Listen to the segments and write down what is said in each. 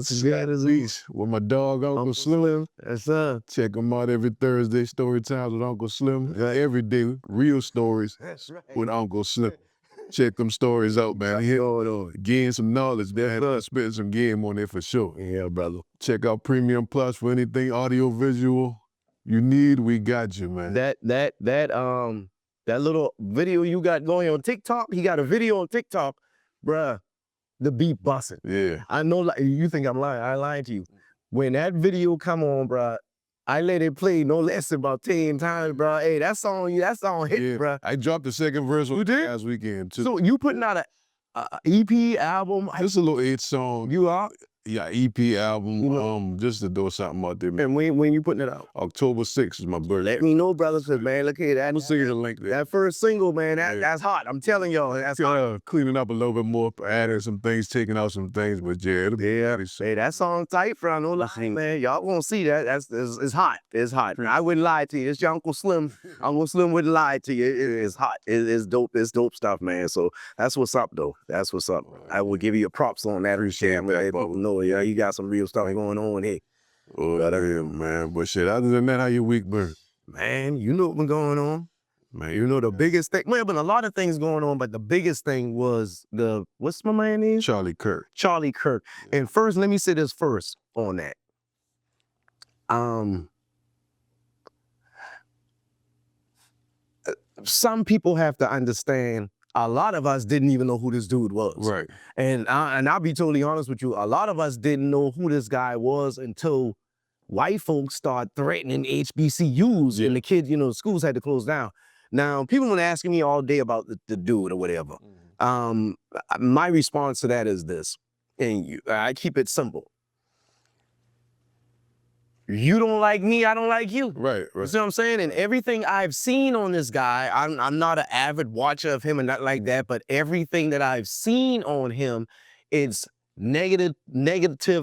That's good as Beach with my dog, Uncle Slim. Yes, sir. Check him out every Thursday, Story Times with Uncle Slim. Every day, real stories with Uncle Slim. Check them stories out, man. Gain some knowledge, man. Spit some game on there for sure. Yeah, brother. Check out Premium Plus for anything audio visual you need. We got you, man. That little video you got going on TikTok, he got a video on TikTok, bruh. The beat busting. Yeah. I know, like, you think I'm lying. I ain't lying to you. When that video come on, bruh, I let it play no less than about 10 times, bruh. Hey, that song hit, bruh. I dropped the second verse last weekend, too. So you putting out a EP album? Just a little 8 song. You are? Yeah, EP album, just to do something out there, man. And when you putting it out? October 6th is my birthday. Let me know, brother, because, man, look at that. I'm seeing the link there. That first single, man, that's hot. I'm telling y'all, that's hot. Cleaning up a little bit more, adding some things, taking out some things, but yeah, it'll be Hey, that song tight, bro. No lie, man. Y'all gonna see that. It's hot. It's hot. I wouldn't lie to you. It's your Uncle Slim. Uncle Slim wouldn't lie to you. It's hot. It's dope. It's dope stuff, man. So that's what's up, though. That's what's up. I will give you props on that. Appreciate that, people know, yeah, you got some real stuff going on here. Oh, yeah, man. But shit, other than that, how your week been? Man, you know what's been going on. Man, you know the biggest thing. Well, been a lot of things going on, but the biggest thing was what's my man name? Charlie Kirk. Charlie Kirk. And first, let me say this first on that. Some people have to understand, a lot of us didn't even know who this dude was. Right. And I'll be totally honest with you, a lot of us didn't know who this guy was until white folks started threatening HBCUs and the kids, schools had to close down. Now, people been asking me all day about the dude or whatever. My response to that is this, and I keep it simple. You don't like me, I don't like you. Right. You see what I'm saying? And everything I've seen on this guy, I'm not an avid watcher of him and not like that, but everything that I've seen on him, it's negative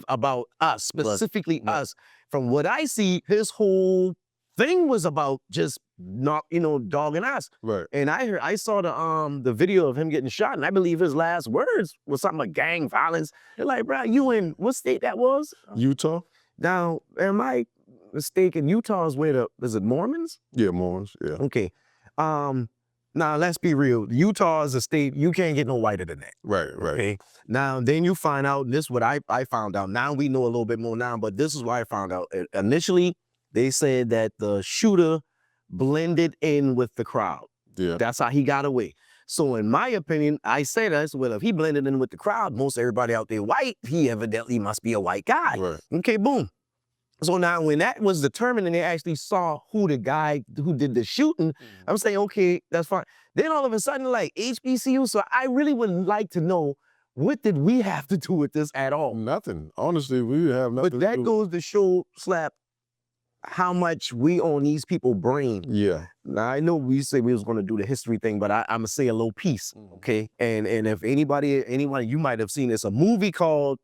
about us, specifically us. From what I see, his whole thing was about just not, dogging us. Right. And I saw the video of him getting shot, and I believe his last words was something like gang violence. They're like, bro, you in what state that was? Utah. Now, am I mistaken? Utah is where is it Mormons? Yeah, Mormons, yeah. Okay. Now, let's be real. Utah is a state, you can't get no whiter than that. Right. Okay. Now, then you find out, and this is what I found out. Now we know a little bit more now, but this is what I found out. Initially, they said that the shooter blended in with the crowd. Yeah. That's how he got away. So in my opinion, I say that, well, if he blended in with the crowd, most everybody out there white, he evidently must be a white guy. Right. Okay, boom. So now when that was determined and they actually saw who the guy who did the shooting, I'm saying, okay, that's fine. Then all of a sudden, like HBCU, so I really would like to know, what did we have to do with this at all? Nothing. Honestly, we have nothing. But that goes to show, Slap, how much we on these people's brain. Yeah. Now, I know we said we was going to do the history thing, but I'm going to say a little piece, okay? And if anybody, you might have seen this, a movie called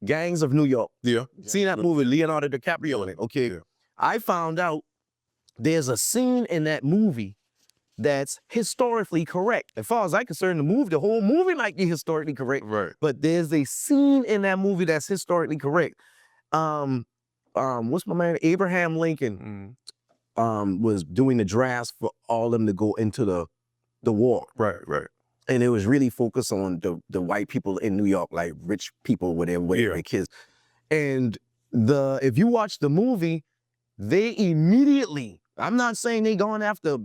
Gangs of New York. Yeah. Seen that movie, Leonardo DiCaprio in it, okay? Yeah. I found out there's a scene in that movie that's historically correct. As far as I'm concerned, the whole movie might be historically correct. Right. But there's a scene in that movie that's historically correct. What's my man? Abraham Lincoln was doing the drafts for all of them to go into the war. Right. And it was really focused on the white people in New York, like rich people with their kids. And if you watch the movie, they immediately, I'm not saying they going after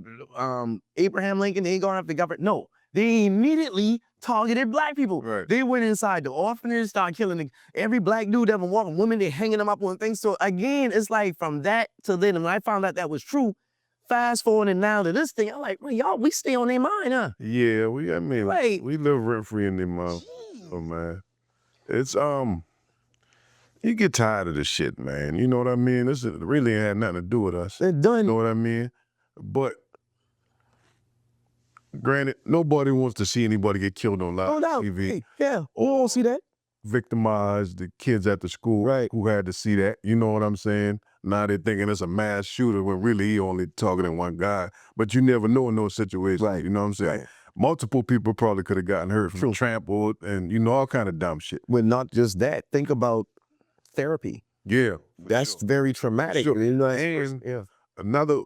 Abraham Lincoln, they ain't going after the government. No, they immediately targeted black people. Right. They went inside the orphanage, started killing every black dude ever walking women, they hanging them up on things. So again, it's like from that to then, and when I found out that was true, fast forwarding now to this thing, I'm like, well, y'all, we stay on their mind, huh? Yeah, we live rent free in their mind. Oh man. It's you get tired of this shit, man. You know what I mean? This really had nothing to do with us. It done. You know what I mean? But granted, nobody wants to see anybody get killed on live TV. Hey, yeah, we won't see that. Victimize the kids at the school who had to see that. You know what I'm saying? Now they're thinking it's a mass shooter when really he only targeting one guy. But you never know in those situations. Right. You know what I'm saying? Right. Multiple people probably could have gotten hurt from trampled and all kind of dumb shit. Well, not just that. Think about therapy. Yeah. That's very traumatic. Sure. You know, And another,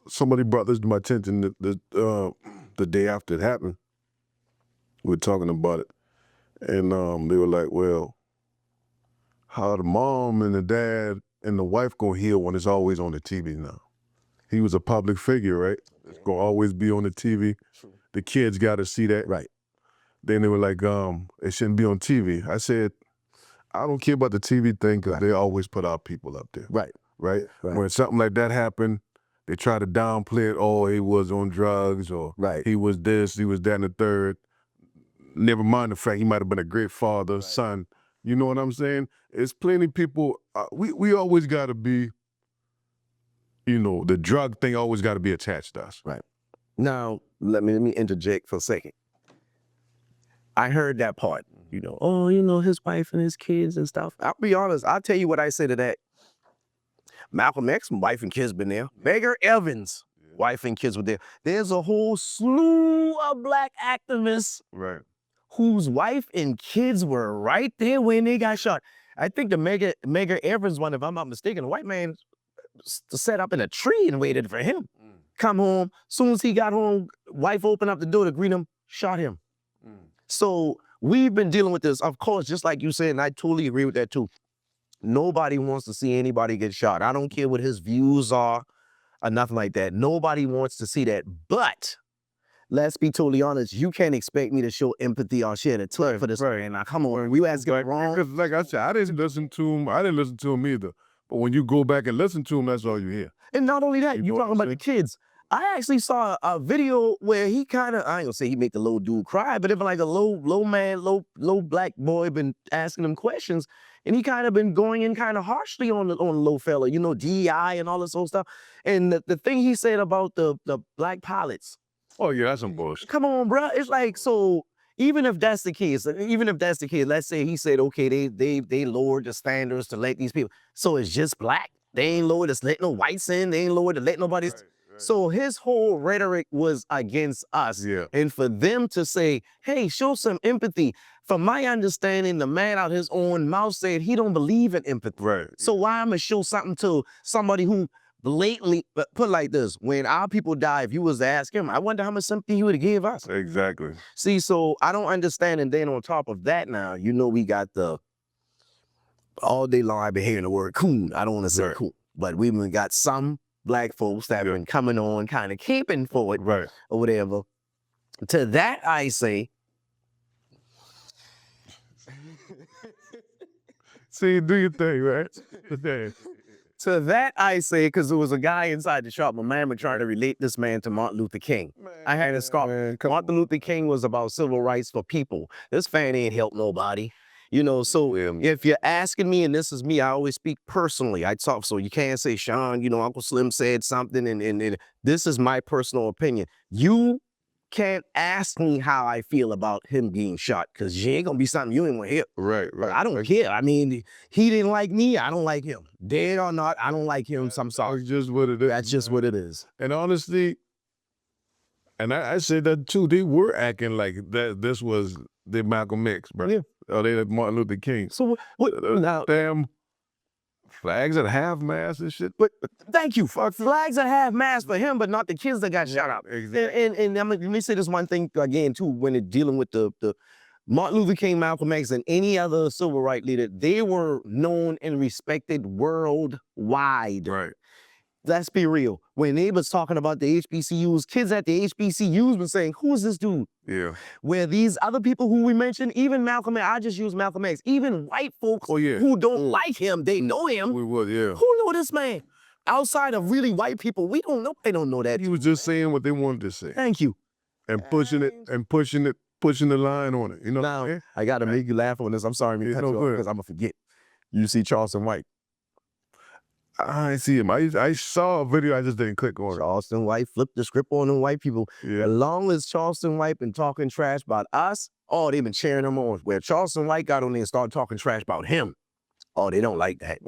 somebody brought this to my attention the day after it happened. We were talking about it. And they were like, well, how the mom and the dad and the wife gonna heal when it's always on the TV now? He was a public figure, right? It's gonna always be on the TV. True. The kids gotta see that. Right. Then they were like, it shouldn't be on TV. I said, I don't care about the TV thing because they always put our people up there. Right. Right? Right. When something like that happened, they try to downplay it. Oh, he was on drugs, or he was this, he was that, and the third. Never mind the fact he might have been a great father, son. You know what I'm saying? It's plenty of people. We always got to be, you know, the drug thing always got to be attached to us. Right. Now, let me interject for a second. I heard that part, you know, oh, you know, his wife and his kids and stuff. I'll be honest, I'll tell you what I say to that. Malcolm X, wife and kids been there. Medgar Evans, wife and kids were there. There's a whole slew of black activists whose wife and kids were right there when they got shot. I think the Medgar Evans one, if I'm not mistaken, the white man set up in a tree and waited for him. Come home. Soon as he got home, wife opened up the door to greet him, shot him. So we've been dealing with this, of course, just like you said, and I totally agree with that too. Nobody wants to see anybody get shot. I don't care what his views are or nothing like that. Nobody wants to see that. But let's be totally honest, you can't expect me to show empathy or share the for this. And now, come on, we ask it wrong. Because like I said, I didn't listen to him. I didn't listen to him either. But when you go back and listen to him, that's all you hear. And not only that, you're talking about the kids. I actually saw a video where he kind of, I ain't gonna say he made the little dude cry, but it was like a low black boy been asking him questions, and he kind of been going in kind of harshly on the low fella, you know, DEI and all this old stuff. And the thing he said about the black pilots. Oh yeah, that's some bullshit. Come on, bro. It's like, so even if that's the case, let's say he said, okay, they lowered the standards to let these people. So it's just black. They ain't lowered to let no whites in. They ain't lowered to let nobody. So his whole rhetoric was against us. And for them to say, hey, show some empathy. From my understanding, the man out his own mouth said he don't believe in empathy. So why I'm gonna show something to somebody who blatantly, but put like this, when our people die, if you was to ask him, I wonder how much sympathy he would have gave us. Exactly. See, so I don't understand. And then on top of that now, you know, we got the, all day long I've been hearing the word coon. I don't want to say coon, but we even got some black folks that have been coming on, kind of keeping for it, or whatever. To that I say, see, do your thing, right? To that I say, because there was a guy inside the shop, my man was trying to relate this man to Martin Luther King. I had to stop. Martin Luther King was about civil rights for people. This fan ain't helped nobody. You know, so if you're asking me, and this is me, I always speak personally. I talk, so you can't say, Sean, you know, Uncle Slim said something, and this is my personal opinion. You can't ask me how I feel about him being shot, because you ain't gonna be something you ain't want to hear. Right. I don't care. I mean, he didn't like me, I don't like him. Dead or not, I don't like him, so I'm sorry. That's just what it is. That's just what it is. And honestly, and I said that too, they were acting like that this was the Malcolm X, bro. Or they Martin Luther King. So what now? Damn flags at half-mast and shit. But thank you. Flags at half-mast for him, but not the kids that got shot up. Exactly. And let me say this one thing again too, when it dealing with the Martin Luther King, Malcolm X, and any other civil rights leader, they were known and respected worldwide. Let's be real. When they was talking about the HBCUs, kids at the HBCUs were saying, who is this dude? Where these other people who we mentioned, even Malcolm X, I just use Malcolm X, even white folks who don't like him, they know him. Who know this man? Outside of really white people, we don't know. They don't know that. He was just saying what they wanted to say. Thank you. And pushing the line on it. You know. Now, I got to make you laugh on this. I'm sorry, because I'm going to forget. You see Charleston White. I ain't see him. I saw a video, I just didn't click on it. Charleston White flipped the script on them white people. As long as Charleston White been talking trash about us, oh, they've been cheering him on. Where Charleston White got on there and started talking trash about him, oh, they don't like that.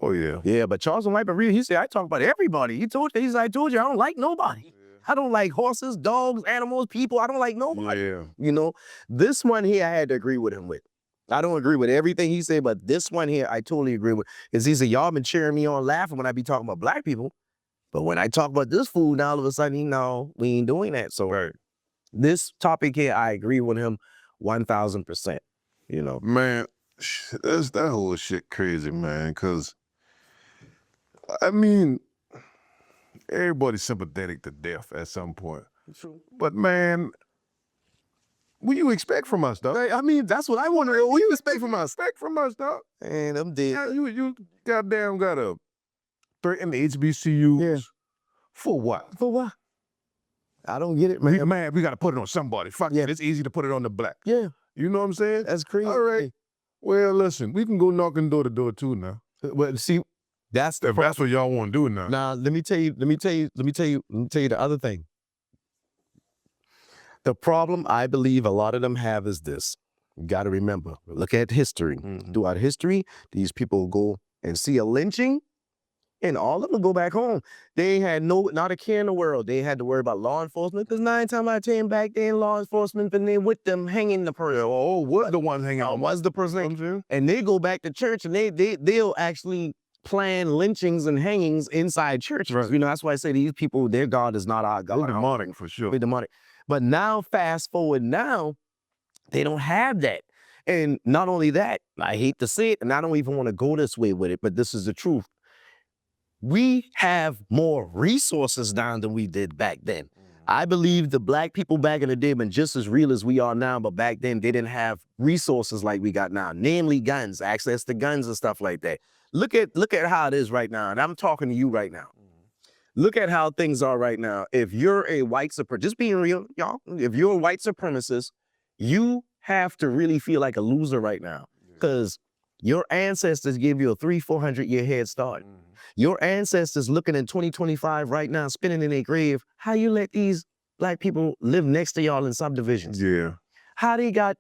Yeah, but Charleston White, but really, he said, I talk about everybody. He said, I told you, I don't like nobody. I don't like horses, dogs, animals, people. I don't like nobody. You know, this one here, I had to agree with him with. I don't agree with everything he said, but this one here, I totally agree with. Because he said, y'all been cheering me on laughing when I be talking about black people. But when I talk about this food, now all of a sudden, no, we ain't doing that. So this topic here, I agree with him 1,000%. You know, man, that whole shit crazy, man. Because I mean, everybody's sympathetic to death at some point. true. But man, what you expect from us, dog? I mean, that's what I want to know. What do you expect from us? Expect from us, dog? And I'm dead. Yeah, you goddamn got to threaten the HBCUs. Yeah. For what? For what? I don't get it, man. Man, we got to put it on somebody. Fuck Yeah. it. It's easy to put it on the black. Yeah, You know what I'm saying? that's crazy. All right. Well, listen, we can go knocking door to door too now. Well, see, that's the If that's what y'all want to do now. Now, let me tell you the other thing. The problem I believe a lot of them have is this. You got to remember, look at history. Throughout history, these people go and see a lynching, and all of them go back home. They had not a care in the world. They had to worry about law enforcement, because 9 times out of 10 back then, law enforcement been there with them hanging the person. Oh, what the ones hanging out? Was the person. And they go back to church, and they'll actually plan lynchings and hangings inside churches. Right. You know, that's why I say these people, their God is not our God. They're demonic for sure. They're demonic. But now, fast forward now, they don't have that. And not only that, I hate to say it, and I don't even want to go this way with it, but this is the truth. We have more resources now than we did back then. I believe the black people back in the day been just as real as we are now, but back then they didn't have resources like we got now, namely guns, access to guns and stuff like that. Look at how it is right now, and I'm talking to you right now. Look at how things are right now. If you're a white supremacist, just being real, y'all, if you're a white supremacist, you have to really feel like a loser right now, because your ancestors gave you a 300-400 year head start. Your ancestors looking in 2025 right now, spinning in their grave. How you let these black people live next to y'all in subdivisions? Yeah. How they got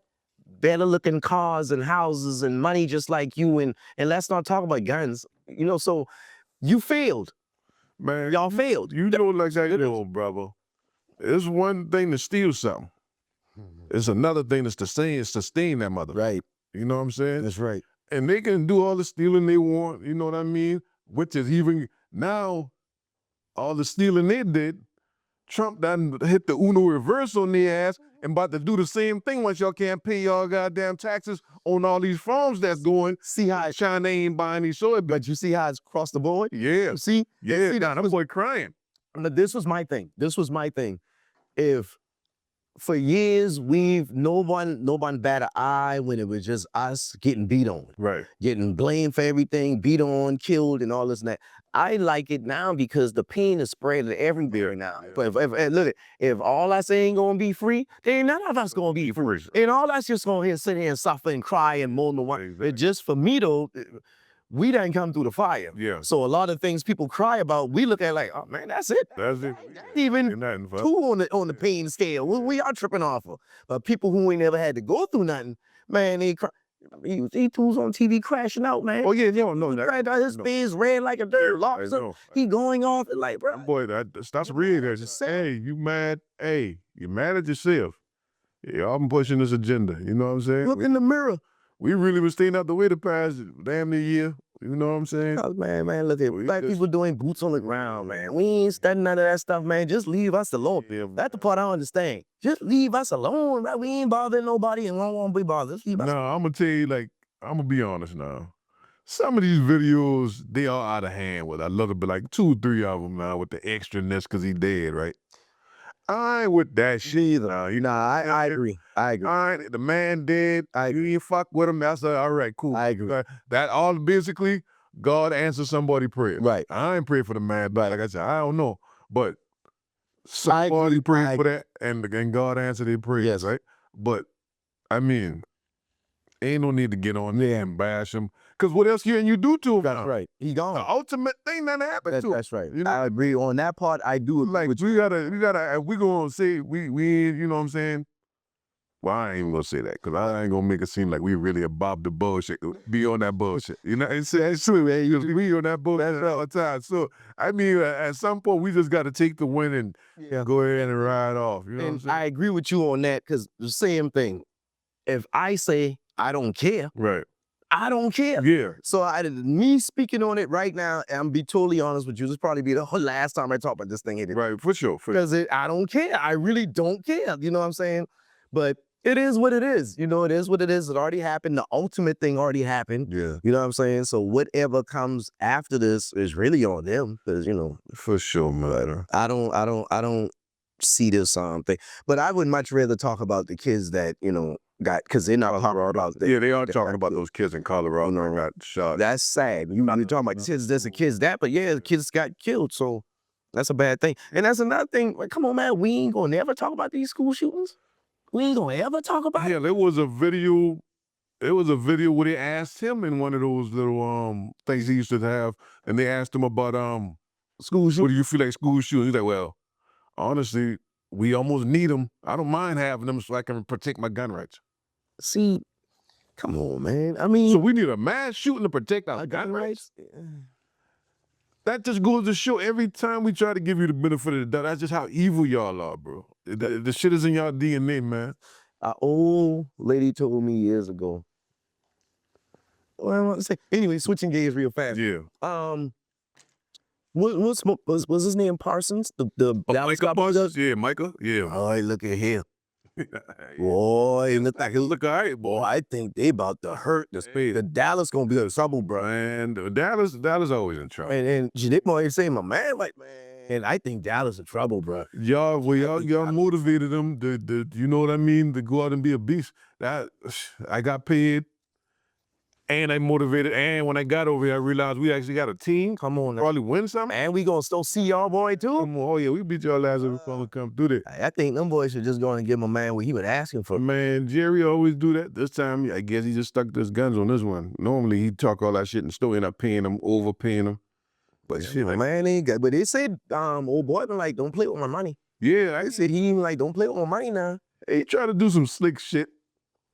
better looking cars and houses and money just like you, and let's not talk about guns. You know, so you failed. Man, Y'all failed. You know, like I know, brother. It's one thing to steal something. It's another thing to sustain that mother. Right. You know what I'm saying? That's right. And they can do all the stealing they want, you know what I mean? Which is even now, all the stealing they did, Trump done hit the Uno reverse on their ass and about to do the same thing once y'all can't pay y'all goddamn taxes on all these farms that's going. See how it's China ain't buying these soy, but you see how it's across the board? yeah. See? Yeah, See, nah, that boy crying. This was my thing. If for years no one bat an eye when it was just us getting beat on. Right. Getting blamed for everything, beat on, killed, and all this and that. I like it now because the pain is spread everywhere now. Yeah. But if all us ain't gonna be free, then none of us gonna be free. And all us just gonna sit here and suffer and cry and moan the one. Exactly. Just for me though, we didn't come through the fire. Yeah. So a lot of things people cry about, we look at like, oh man, that's it. That's it. Even Ain't nothing, fuck. 2 on the pain scale. We are tripping off of. But people who ain't never had to go through nothing, man, they cry. He tools on TV crashing out, man. Oh yeah, you don't know that. His face red like a dirt lobster. He going off and like, bro. Boy, that's real. That's just, hey, you mad? Hey, you mad at yourself? Yeah, I'm pushing this agenda. You know what I'm saying? Look in the mirror. We really was staying out the way the past damn near year. You know what I'm saying? Man, look at black people doing boots on the ground, man. We ain't studying none of that stuff, man. Just leave us alone. Yeah, That's the part I don't understand. Just leave us alone, man. We ain't bothering nobody and we don't want to be bothered. Just leave us No, I'm gonna tell you, like, I'm gonna be honest now. Some of these videos, they are out of hand with a little bit, like 2 or 3 of them now with the extraness because he dead, right? I ain't with that shit either. I agree. The man dead. You ain't fuck with him. That's all right, cool. I agree. That all basically, God answered somebody prayer. Right. I ain't pray for the man, but like I said, I don't know. But somebody prayed for that, and God answered their prayers, Yes. right? But, I mean, ain't no need to get on there and bash him. Because what else can you do to him? That's right. He gone. The ultimate thing that happened to him. That's right. You know? I agree on that part. I do agree Like, with we gotta, if we gonna say we you know what I'm saying? Well, I ain't even gonna say that, because I ain't gonna make it seem like we really above the bullshit. Be on that bullshit. You know, it's true, man. We on that bullshit all the time. So, I mean, at some point, we just gotta take the win and go ahead and ride off. You know what I'm saying? I agree with you on that, because the same thing. If I say I don't care. Right. I don't care. Yeah. So me speaking on it right now, and I'm be totally honest with you, this probably be the last time I talk about this thing. Right, for sure. Because I don't care. I really don't care. You know what I'm saying? But it is what it is. You know, it is what it is. It already happened. The ultimate thing already happened. Yeah. You know what I'm saying? So whatever comes after this is really on them. Because, you know. For sure, man. I don't see this thing. But I would much rather talk about the kids that, you know, because they're not talking about that. Yeah, they are talking about those kids in Colorado that got shot. That's sad. You're talking about kids this and kids that, but yeah, the kids got killed, so that's a bad thing. And that's another thing. Like, come on, man, we ain't gonna never talk about these school shootings. We ain't gonna ever talk about it. Yeah, there was a video. There was a video where they asked him in one of those little things he used to have, and they asked him about School shootings. what do you feel like school shootings? He's like, well, honestly, we almost need them. I don't mind having them so I can protect my gun rights. See, come on, man. I mean, So we need a mass shooting to protect our gun rights? That just goes to show every time we try to give you the benefit of the doubt, that's just how evil y'all are, bro. The shit is in y'all DNA, man. An old lady told me years ago. Well, I want to say, anyway, switching gears real fast. Yeah. Was his name Parsons? The Micah Parsons? Yeah, Micah. Yeah. All right, look at him. Boy, look all right, boy. I think they about to hurt the space. The Dallas gonna be in trouble, bro. And Dallas always in trouble. And Janick boy saying, my man, like, man, I think Dallas in trouble, bro. Y'all motivated them. You know what I mean? To go out and be a beast. I got paid. And I motivated, and when I got over here, I realized we actually got a team. Come on, probably win something. And we gonna still see y'all boy too. Come on, oh yeah, we beat y'all last every time we come through there. I think them boys should just go and give him a man what he was asking for. Man, Jerry always do that. This time, I guess he just stuck to his guns on this one. Normally, he'd talk all that shit and still end up paying him, overpaying him. But shit, my man ain't got. But they said, old boy been like, don't play with my money. Yeah, I said he even like, don't play with my money now. He tried to do some slick shit.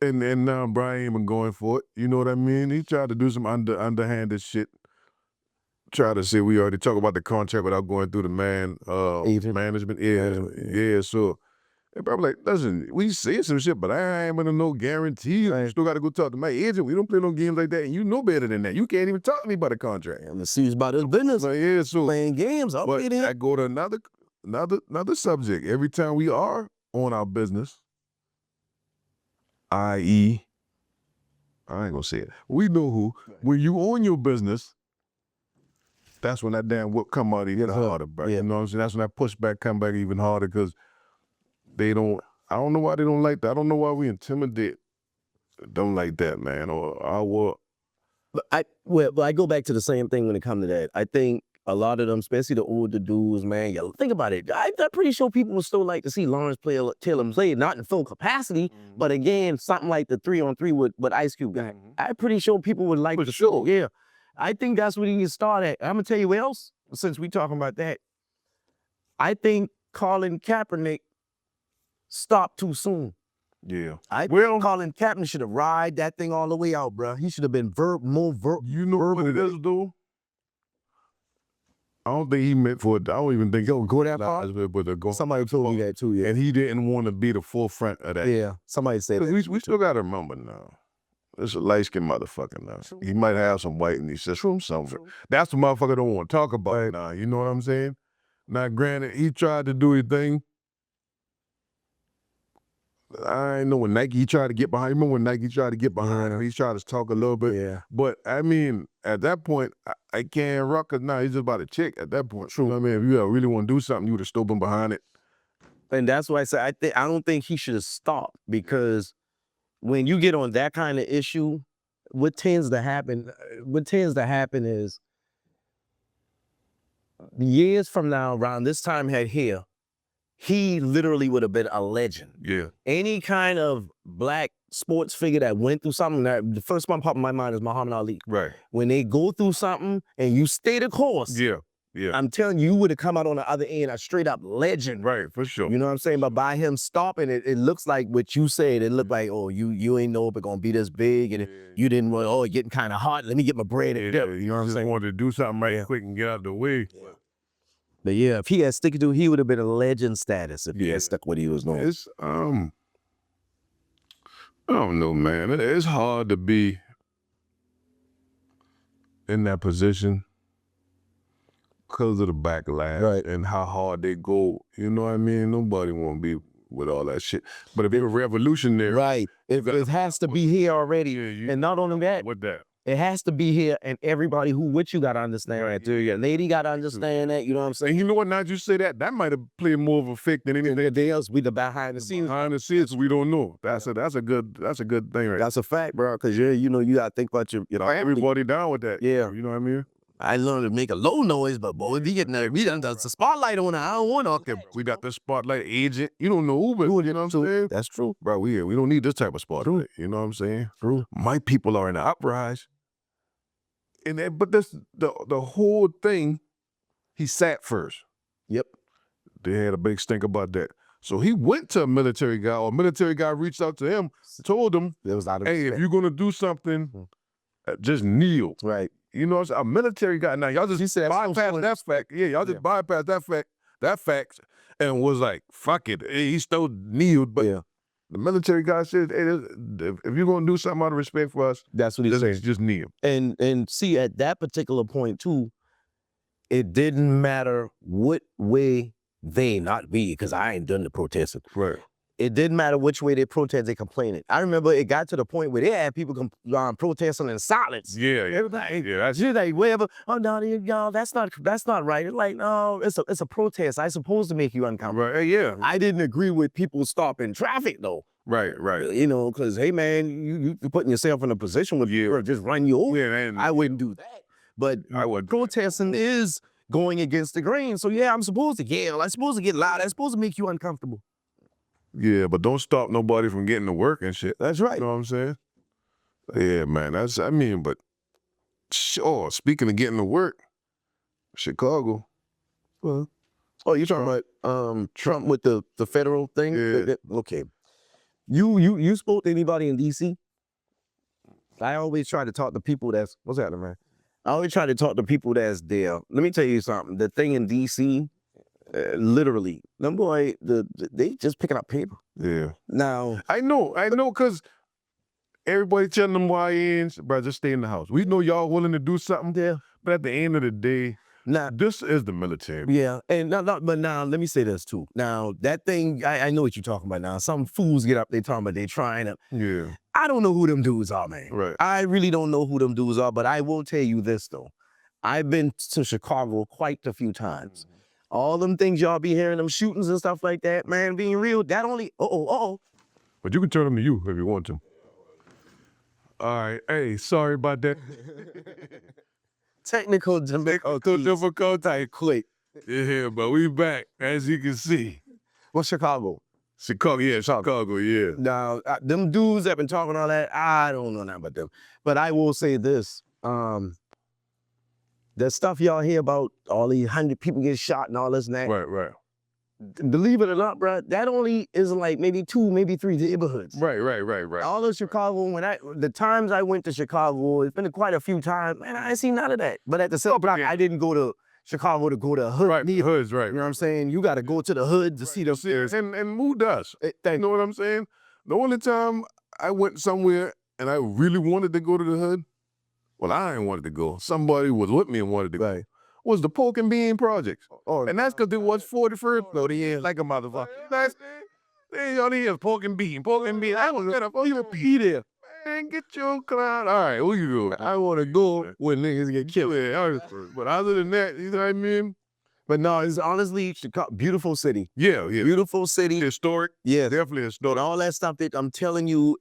And now Brian ain't been going for it. You know what I mean? He tried to do some underhanded shit. Try to say we already talk about the contract without going through the management. Yeah. So they probably like, listen, we say some shit, but I ain't gonna no guarantee. I still gotta go talk to my agent. We don't play no games like that, and you know better than that. You can't even talk to me about a contract. I'm serious about his business. Yeah, so playing games. But I go to another subject. Every time we are on our business. I.e., I ain't gonna say it. We know who. When you own your business, that's when that damn whip come out even harder, bro. Yeah. You know what I'm saying? That's when that pushback come back even harder because I don't know why they don't like that. I don't know why we intimidate. Don't like that, man. But I go back to the same thing when it comes to that. I think a lot of them, especially the older dudes, man, think about it. I'm pretty sure people would still like to see Lawrence Taylor play, not in full capacity, but again, something like the 3-on-3 with Ice Cube guy. I'm pretty sure people would like to show. Yeah. I think that's what he can start at. I'm going to tell you what else, since we talking about that. I think Colin Kaepernick stopped too soon. Yeah. Colin Kaepernick should have ride that thing all the way out, bro. He should have been more verbal. You know what it is, dude? I don't think he meant for it. I don't even think he'll go that far. Somebody told me that too, yeah. And he didn't want to be the forefront of that. Yeah, somebody said that. We still got to remember now. It's a light-skinned motherfucker now. True. He might have some white and he says from somewhere. That's the motherfucker don't want to talk about now. You know what I'm saying? Now, granted, he tried to do his thing. I know when Nike tried to get behind him. Remember when Nike tried to get behind him? He tried to talk a little bit. Yeah. But, I mean, at that point, I can't rock because now he's just about a chick at that point. True. You know what I mean? If you really want to do something, you would have stood him behind it. And that's why I say I don't think he should have stopped because when you get on that kind of issue, what tends to happen is years from now, around this time here, he literally would have been a legend. Yeah. Any kind of black sports figure that went through something, the first one pop in my mind is Muhammad Ali. Right. When they go through something and you stay the course. Yeah. I'm telling you, you would have come out on the other end a straight up legend. Right, for sure. You know what I'm saying? But by him stopping it, it looks like what you said. It looked like, oh, you ain't know if it's gonna be this big, and you didn't want, oh, it's getting kind of hot. Let me get my bread and dip. You know what I'm saying? Wanted to do something right quick and get out of the way. Yeah. But yeah, if he had stick to, he would have been a legend status if he had stuck what he was doing. I don't know, man. It's hard to be in that position because of the backlash and how hard they go. You know what I mean? Nobody want to be with all that shit. But if you're a revolutionary, right, it has to be here already, and not only that, with that, it has to be here, and everybody who with you got to understand that too. Your lady got to understand that. You know what I'm saying? and you know what? Now that you say that, that might have played more of a effect than anything else. We the behind the scenes. Behind the scenes, we don't know. That's a good thing, right? That's a fact, bro. Because you got to think about your everybody down with that. Yeah, you know what I mean. I learned to make a low noise, but boy, we getting there. We done the spotlight on it. I don't want to. Okay, we got the spotlight agent. You don't know Uber. You know what I'm saying? That's true, bro. We don't need this type of spotlight. You know what I'm saying? True. My people are in the uprise. But this the whole thing, he sat first. Yep. They had a big stink about that. So he went to a military guy, or a military guy reached out to him, told him, hey, if you're gonna do something, just kneel. Right. You know what I'm saying? A military guy. Now y'all just bypass that fact. Yeah, y'all just bypass that fact, and was like, fuck it. He still kneeled, but the military guy said, hey, if you're gonna do something out of respect for us, that's what he's saying. Just kneel. And see, at that particular point too, it didn't matter what way they, not me, because I ain't done the protesting. Right. It didn't matter which way they protest, they complaining. I remember it got to the point where they had people protesting in silence. Yeah, everybody. Yeah, that's like whatever. Oh no, y'all, that's not right. It's like no, it's a protest. I supposed to make you uncomfortable. Right. Yeah. I didn't agree with people stopping traffic though. Right. You know, because hey man, you putting yourself in a position where you just run you over. Yeah, and I wouldn't do that. But I would. Protesting is going against the grain. So yeah, I'm supposed to yell. I'm supposed to get loud. I'm supposed to make you uncomfortable. Yeah, but don't stop nobody from getting to work and shit. That's right. You know what I'm saying? Yeah, man. But sure, speaking of getting to work, Chicago. Well, oh, you're talking about Trump with the federal thing? Yeah. Okay. You spoke to anybody in DC? I always try to talk to people what's happening, man? I always try to talk to people that's there. Let me tell you something. The thing in DC, literally, them boy, they just picking up paper. Yeah. Now I know, because everybody telling them YNs, bro, just stay in the house. We know y'all willing to do something there, but at the end of the day, now this is the military. Yeah, and but now let me say this too. Now that thing, I know what you're talking about. Now some fools get up, they talking about they trying to. Yeah. I don't know who them dudes are, man. Right. I really don't know who them dudes are, but I will tell you this though. I've been to Chicago quite a few times. All them things y'all be hearing, them shootings and stuff like that, man, being real, that only, But you can turn them to you if you want to. All right, hey, sorry about that. Technical difficulty. Quick. Yeah, but we back, as you can see. Well, Chicago. Chicago, yeah. Now, them dudes that been talking all that, I don't know nothing about them. But I will say this, the stuff y'all hear about all these 100 people get shot and all this and that. Right. Believe it or not, bro, that only is like maybe 2, maybe 3 neighborhoods. Right. All of Chicago, the times I went to Chicago, it's been quite a few times, man, I ain't seen none of that. But at the same time, I didn't go to Chicago to go to a hood. Right, the hoods, right. You know what I'm saying? You got to go to the hood to see them. And who does? You know what I'm saying? The only time I went somewhere and I really wanted to go to the hood, well, I ain't wanted to go. Somebody was with me and wanted to go. Was the Pork and Bean Projects. And that's because it was 41st. No, they is like a motherfucker. They only is Pork and Bean. I was gonna be there. Man, get your clown. All right, who you go? I want to go when niggas get killed. Yeah, but other than that, you know what I mean? But no, it's honestly Chicago, beautiful city. Yeah. Beautiful city. Historic. Yeah. Definitely historic. And all that stuff that I'm telling you,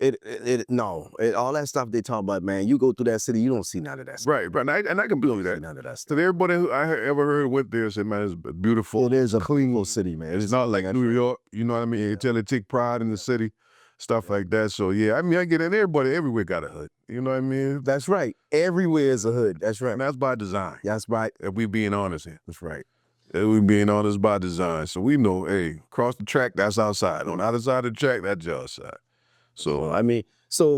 all that stuff they talk about, man, you go through that city, you don't see none of that stuff. Right. And I can believe that. None of that stuff. So everybody who I ever heard went there said, man, it's beautiful. It is a clean city, man. It's not like New York, you know what I mean? You tell they take pride in the city, stuff like that. So yeah, I mean, I get it. Everybody everywhere got a hood. You know what I mean? That's right. Everywhere is a hood. That's right. And that's by design. That's right. If we being honest here. That's right. We being honest by design. So we know, hey, cross the track, that's outside. On the other side of the track, that's your side. So,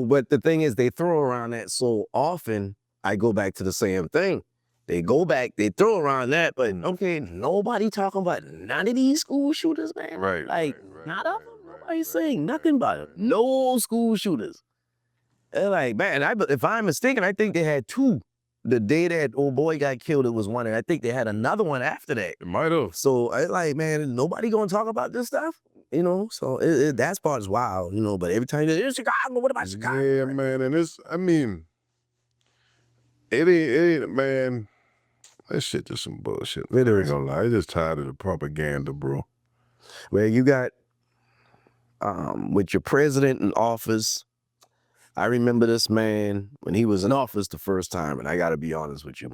but the thing is, they throw around that so often, I go back to the same thing. They go back, they throw around that, but okay, nobody talking about none of these school shooters, man. Right. Like, none of them. Nobody saying nothing about it. No school shooters. And like, man, if I'm mistaken, I think they had 2. The day that old boy got killed, it was one, and I think they had another one after that. It might have. So I like, man, nobody gonna talk about this stuff, you know. So that part is wild, you know. But every time it's Chicago, what about Chicago? Yeah, man, and I mean, it ain't, man. That shit just some bullshit. I ain't gonna lie, I just tired of the propaganda, bro. Where you got, with your president in office. I remember this man when he was in office the first time, and I got to be honest with you.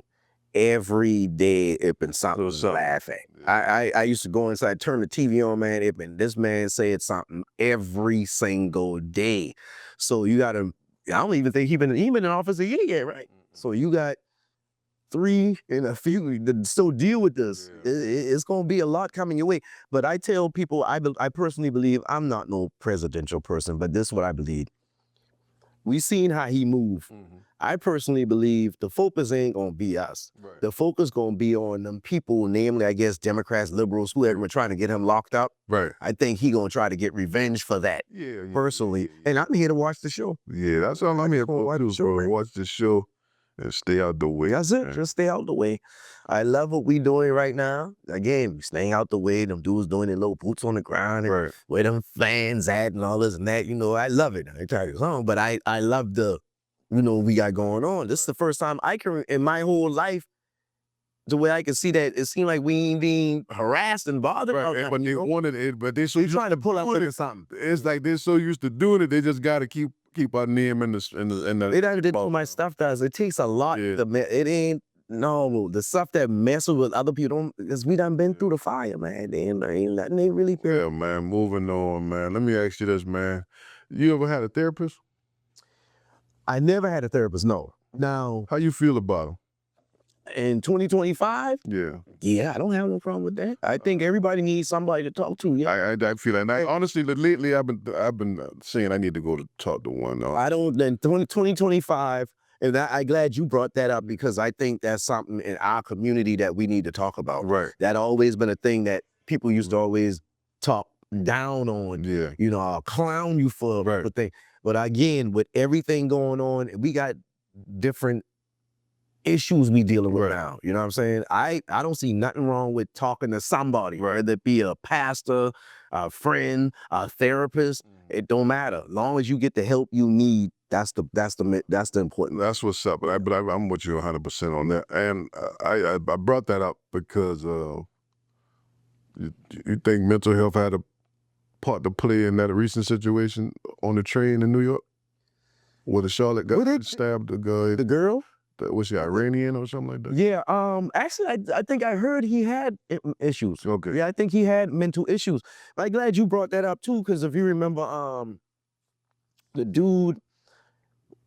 Every day it been something to laugh at. I used to go inside, turn the TV on, man. This man said something every single day. So you got to, I don't even think he been in office a year yet, right? So you got 3 and a few to still deal with this. Yeah. It's going to be a lot coming your way. But I tell people, I personally believe, I'm not no presidential person, but this is what I believe. We seen how he moved. I personally believe the focus ain't gonna be us. Right. The focus gonna be on them people, namely, I guess, Democrats, liberals, whoever were trying to get him locked up. Right. I think he gonna try to get revenge for that. Personally. And I'm here to watch the show. Yeah, that's all I'm here for. Watch the show and stay out the way. That's it. Just stay out the way. I love what we doing right now. Again, staying out the way. Them dudes doing their little boots on the ground and where them fans at and all this and that. You know, I love it. I tell you something, but I love the, you know, we got going on. This is the first time I can, in my whole life, the way I can see that it seemed like we ain't being harassed and bothered. Right. But they wanted it, but they so trying to pull up with something. It's like they're so used to doing it, they just got to keep our name in the. It ain't do my stuff does. It takes a lot. It ain't. No, the stuff that messes with other people, because we done been through the fire, man. There ain't nothing they really feel. Yeah, man, moving on, man. Let me ask you this, man. You ever had a therapist? I never had a therapist, no. Now. How you feel about them? In 2025? Yeah, I don't have no problem with that. I think everybody needs somebody to talk to. Yeah, I feel that. Honestly, lately I've been saying I need to go to talk to one. I don't. Then 2025. And I'm glad you brought that up, because I think that's something in our community that we need to talk about. Right. That always been a thing that people used to always talk down on. Yeah. You know, I'll clown you for thing. But again, with everything going on, we got different issues we dealing with now. You know what I'm saying? I don't see nothing wrong with talking to somebody, whether it be a pastor, a friend, a therapist. It don't matter. As long as you get the help you need, that's the important. That's what's up. But I'm with you 100% on that. And I brought that up because you think mental health had a part to play in that recent situation on the train in New York, where the Charlotte guy stabbed the guy. The girl? Was she Iranian or something like that? Yeah. Actually, I think I heard he had issues. Okay. Yeah, I think he had mental issues. I'm glad you brought that up too, because if you remember, the dude,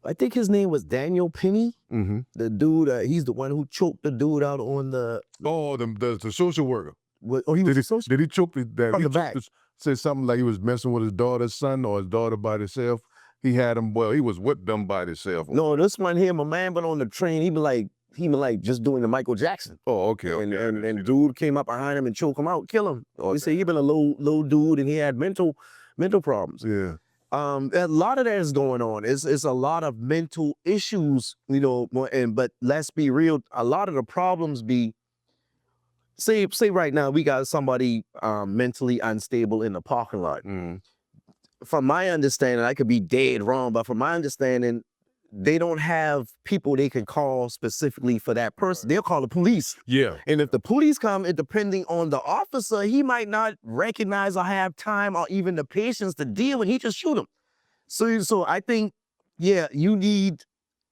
I think his name was Daniel Penny. The dude, he's the one who choked the dude out on the. Oh, the social worker. He was did he choke that? From the back. Said something like he was messing with his daughter's son or his daughter by herself. He had him. Well, he was whipped them by himself. No, this one here, my man, but on the train, he been like just doing the Michael Jackson. Oh, okay. And dude came up behind him and choked him out, kill him. Okay. He said he been a low dude and he had mental problems. Yeah. A lot of that is going on. It's a lot of mental issues, you know. But let's be real. A lot of the problems be. Say right now we got somebody mentally unstable in the parking lot. From my understanding, I could be dead wrong, but from my understanding, they don't have people they can call specifically for that person. They'll call the police. Yeah. And if the police come, and depending on the officer, he might not recognize or have time or even the patience to deal with. He just shoot him. So I think, you need,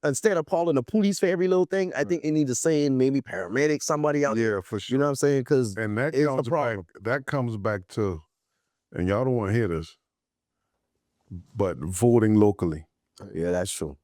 instead of calling the police for every little thing, I think you need to send maybe paramedics, somebody out. Yeah, for sure. You know what I'm saying? Because that comes back to, and y'all don't want to hear this, but voting locally. Yeah, that's true.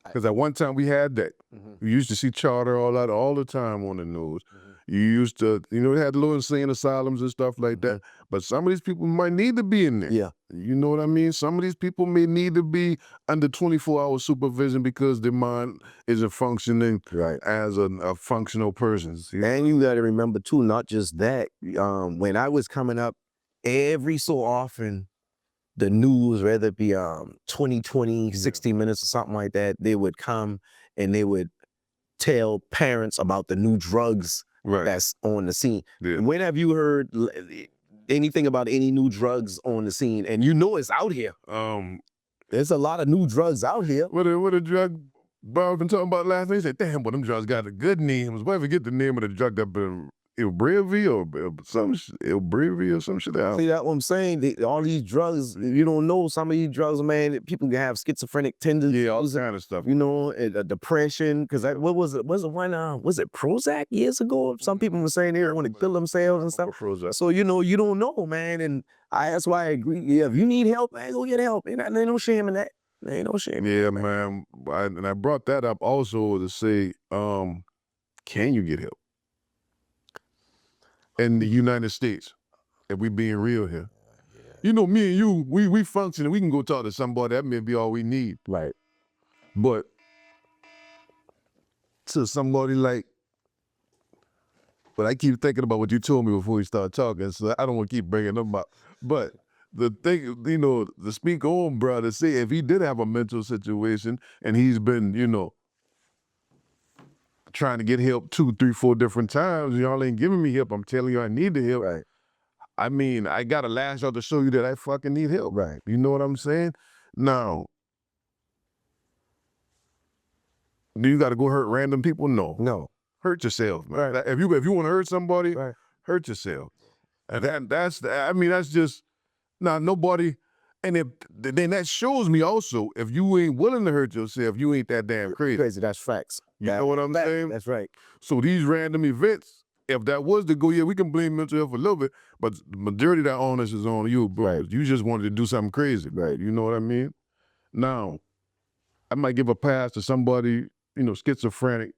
Because at one time we had that. We used to see charter all the time on the news. You used to, they had little insane asylums and stuff like that. But some of these people might need to be in there. Yeah. You know what I mean? Some of these people may need to be under 24-hour supervision because their mind isn't functioning as a functional person. And you got to remember too, not just that. When I was coming up, every so often, the news, whether it be 2020, 60 Minutes or something like that, they would come and they would tell parents about the new drugs that's on the scene. When have you heard anything about any new drugs on the scene? And you know it's out here. There's a lot of new drugs out here. What a drug Bob been talking about last night? He said, damn, but them drugs got a good names. Why forget the name of the drug that been Ilbrivy or some Ilbrivy or some shit out. See, that's what I'm saying. All these drugs, you don't know some of these drugs, man. People can have schizophrenic tendencies. Yeah, all kind of stuff. You know, depression. Because what was it? Was it Prozac years ago? Some people were saying they want to kill themselves and stuff. Prozac. So you know, you don't know, man. And that's why I agree. Yeah, if you need help, man, go get help. Ain't no shame in that. There ain't no shame. Yeah, man. And I brought that up also to say, can you get help? In the United States, if we being real here. You know, me and you, we function and we can go talk to somebody, that may be all we need. Right. But to somebody like, but I keep thinking about what you told me before we start talking, so I don't want to keep bringing them up. But the thing, you know, the speak on, brother, say if he did have a mental situation and he's been, you know, trying to get help 2, 3, 4 different times, y'all ain't giving me help. I'm telling you I need the help. Right. I mean, I got to lash out to show you that I fucking need help. Right. You know what I'm saying? Now, do you got to go hurt random people? No. No. Hurt yourself, man. Right. If you want to hurt somebody, right. hurt yourself. And that's just, nobody, and then that shows me also, if you ain't willing to hurt yourself, you ain't that damn crazy. Crazy, that's facts. You know what I'm saying? That's right. So these random events, if that was to go, yeah, we can blame mental health a little bit, but the majority of that onus is on you, bro. Right. You just wanted to do something crazy. Right. You know what I mean? Now, I might give a pass to somebody, you know, schizophrenic,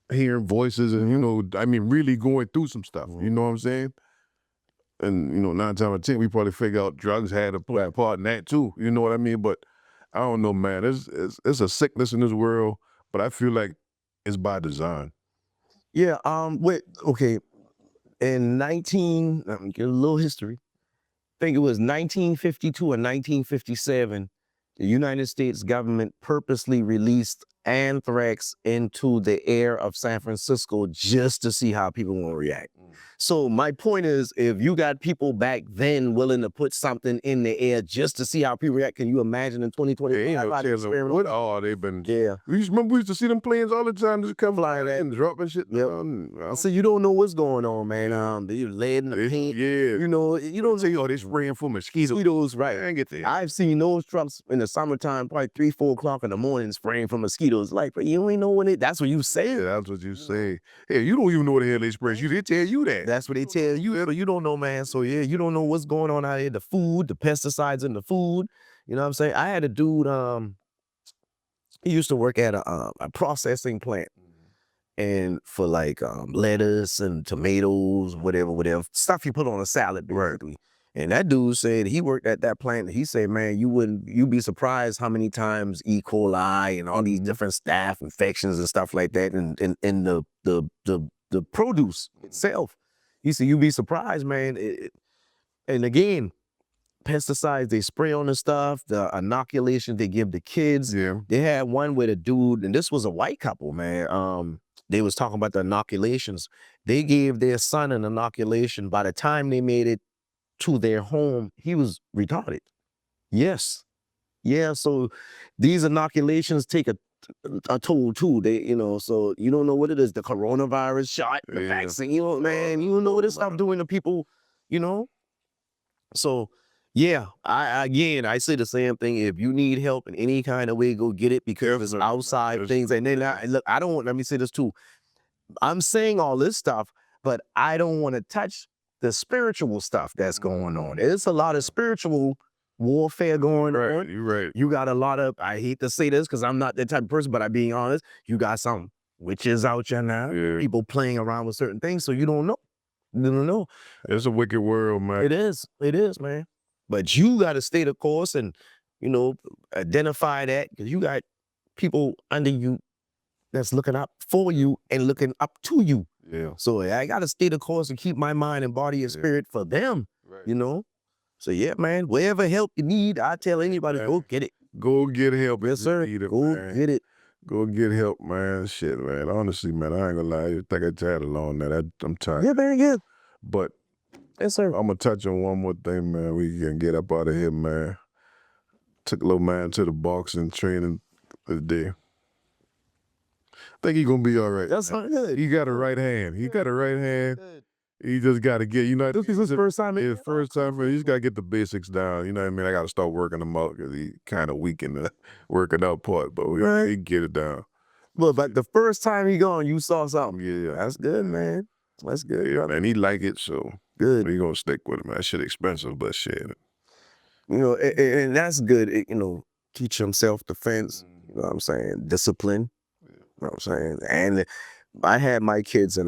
hearing voices and, you know, I mean, really going through some stuff. You know what I'm saying? And, you know, 9 times out of 10, we probably figure out drugs had a part in that too. You know what I mean? But I don't know, man. It's a sickness in this world, but I feel like it's by design. Yeah, okay. In get a little history. I think it was 1952 or 1957, the United States government purposely released anthrax into the air of San Francisco just to see how people will react. So my point is, if you got people back then willing to put something in the air just to see how people react, can you imagine in 2020? What all they've been? Yeah. We used to see them planes all the time, just come flying and dropping shit. Yep. So you don't know what's going on, man. They lead in the paint. Yeah. You know, you don't say, oh, they spraying for mosquitoes. Mosquitoes, right. I ain't get that. I've seen those trucks in the summertime, probably 3, 4 o'clock in the morning spraying for mosquitoes. Like, but you ain't know when that's what you say. Yeah, that's what you say. Hey, you don't even know what the hell they spray. They tell you that. That's what they tell you, but you don't know, man. So yeah, you don't know what's going on out here. The food, the pesticides in the food. You know what I'm saying? I had a dude, he used to work at a processing plant. And for like lettuce and tomatoes, whatever, stuff you put on a salad, basically. Right. And that dude said he worked at that plant. And he said, man, you'd be surprised how many times E. coli and all these different staph infections and stuff like that in the produce itself. He said, you'd be surprised, man. And again, pesticides they spray on the stuff, the inoculation they give the kids. Yeah. They had one with a dude, and this was a white couple, man. They was talking about the inoculations. They gave their son an inoculation. By the time they made it to their home, he was retarded. Yes. Yeah, so these inoculations take a toll too. They, you know, so you don't know what it is, the coronavirus shot, the vaccine, you know, man, you don't know what this stuff doing to people, you know? So yeah, I say the same thing. If you need help in any kind of way, go get it, because it's outside things. And then look, let me say this too. I'm saying all this stuff, but I don't want to touch the spiritual stuff that's going on. There's a lot of spiritual warfare going on. You're right. You got a lot of, I hate to say this because I'm not that type of person, but I'm being honest, you got some witches out there now, people playing around with certain things, so you don't know. You don't know. It's a wicked world, man. It is, man. But you got to stay the course and, you know, identify that, because you got people under you that's looking up for you and looking up to you. Yeah. So I got to stay the course and keep my mind and body and spirit for them, you know? So yeah, man, whatever help you need, I tell anybody, Man. go get it. Go get help. Yes, sir. Go get it. Go get help, man. Shit, man. Honestly, man, I ain't gonna lie. I think I tired along that. I'm tired. Yeah, man, yeah. But yes, sir. I'm gonna touch on one more thing, man. We can get up out of here, man. Took a little man to the boxing training today. I think he gonna be all right. That's good. He got a right hand. He got a right hand. Good. He just got to get, This is his first time. His first time. He just got to get the basics down. You know what I mean? I got to start working him out because he kind of weak in the working out part, but we can get it down. Well, but the first time he gone, you saw something. Yeah. That's good, man. That's good. Yeah, and he like it, so good. He gonna stick with it, man. That shit expensive, but shit. You know, and that's good. You know, teach him self-defense. You know what I'm saying? Discipline. You know what I'm saying? And I had my kids in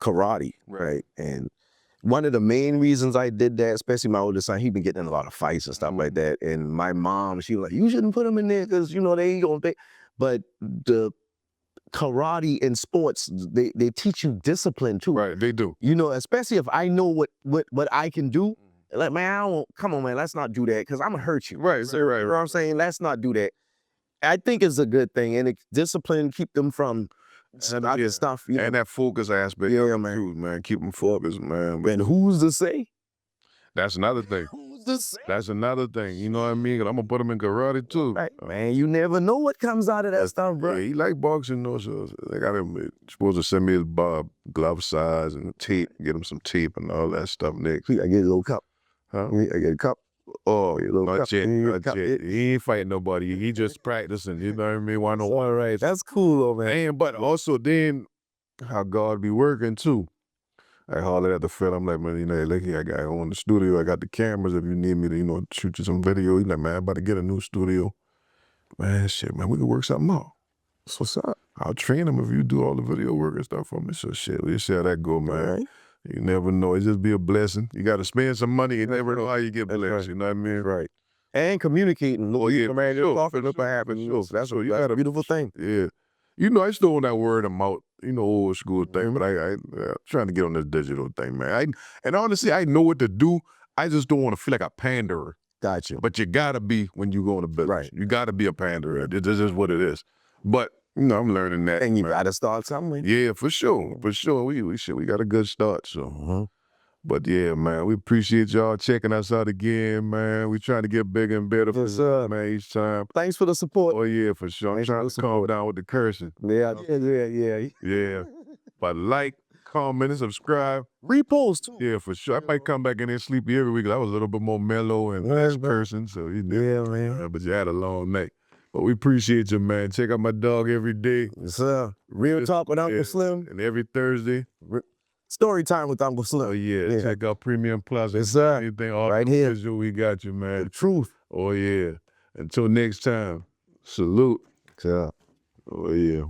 karate, right? And one of the main reasons I did that, especially my oldest son, he been getting in a lot of fights and stuff like that. And my mom, she was like, you shouldn't put him in there because, you know, they ain't gonna pay. But the karate and sports, they teach you discipline too. Right, they do. You know, especially if I know what I can do. Like, man, I don't, come on, man, let's not do that because I'm gonna hurt you. Right, right. You know what I'm saying? Let's not do that. I think it's a good thing, and discipline keep them from stuff. You know? And that focus aspect, man. Too, man. Keep them focused, man. And who's to say? That's another thing. Who's to say? That's another thing. You know what I mean? I'm gonna put him in karate too. Right, man. You never know what comes out of that stuff, bro. Yeah, he like boxing, though. So they got him supposed to send me his glove size and tape, get him some tape and all that stuff next. I get a little cup. Huh? I get a cup. Oh, not yet. He ain't fighting nobody. He just practicing. You know what I mean? Why no one right? That's cool, though, man. And but also then how God be working too. I hollered at the fella. I'm like, man, you know, look here, I got on the studio. I got the cameras. If you need me to, you know, shoot you some video. He's like, man, I'm about to get a new studio. Man, shit, man, we can work something out. So what's up? I'll train him if you do all the video work and stuff for me. So shit, we see how that go, man. Right. You never know. It just be a blessing. You got to spend some money. You never know how you get blessed. Right. You know what I mean? Right. And communicating. Oh, yeah. Man, Sure. look what happened. Sure. That's So a beautiful thing. Yeah. You know, I still want that word of mouth, you know, old school thing, but I'm trying to get on this digital thing, man. And honestly, I know what to do. I just don't want to feel like a panderer. Gotcha. But you got to be when you go into business. Right. You got to be a panderer. This is what it is. But, you know, I'm learning that. And you man. got to start somewhere. Yeah, for sure. For sure. We got a good start, so. But yeah, man, we appreciate y'all checking us out again, man. We trying to get bigger and better for you, man, each time. Thanks for the support. Oh yeah, for sure. I'm trying to calm down with the cursing. Yeah. Yeah. But like, comment, and subscribe. Repost too. Yeah, for sure. I might come back in there sleepy every week. I was a little bit more mellow and less cursing, so you know. Yeah, man. But you had a long night. But we appreciate you, man. Check out my dog every day. Yes, sir. Real Talk with Uncle Slim. And every Thursday. Story Time with Uncle Slim. Oh, yeah. Check out Premium Plus. Yes, sir. Anything right here. Visual, we got you, man. The truth. Oh, yeah. Until next time, salute. Yeah. Oh, yeah.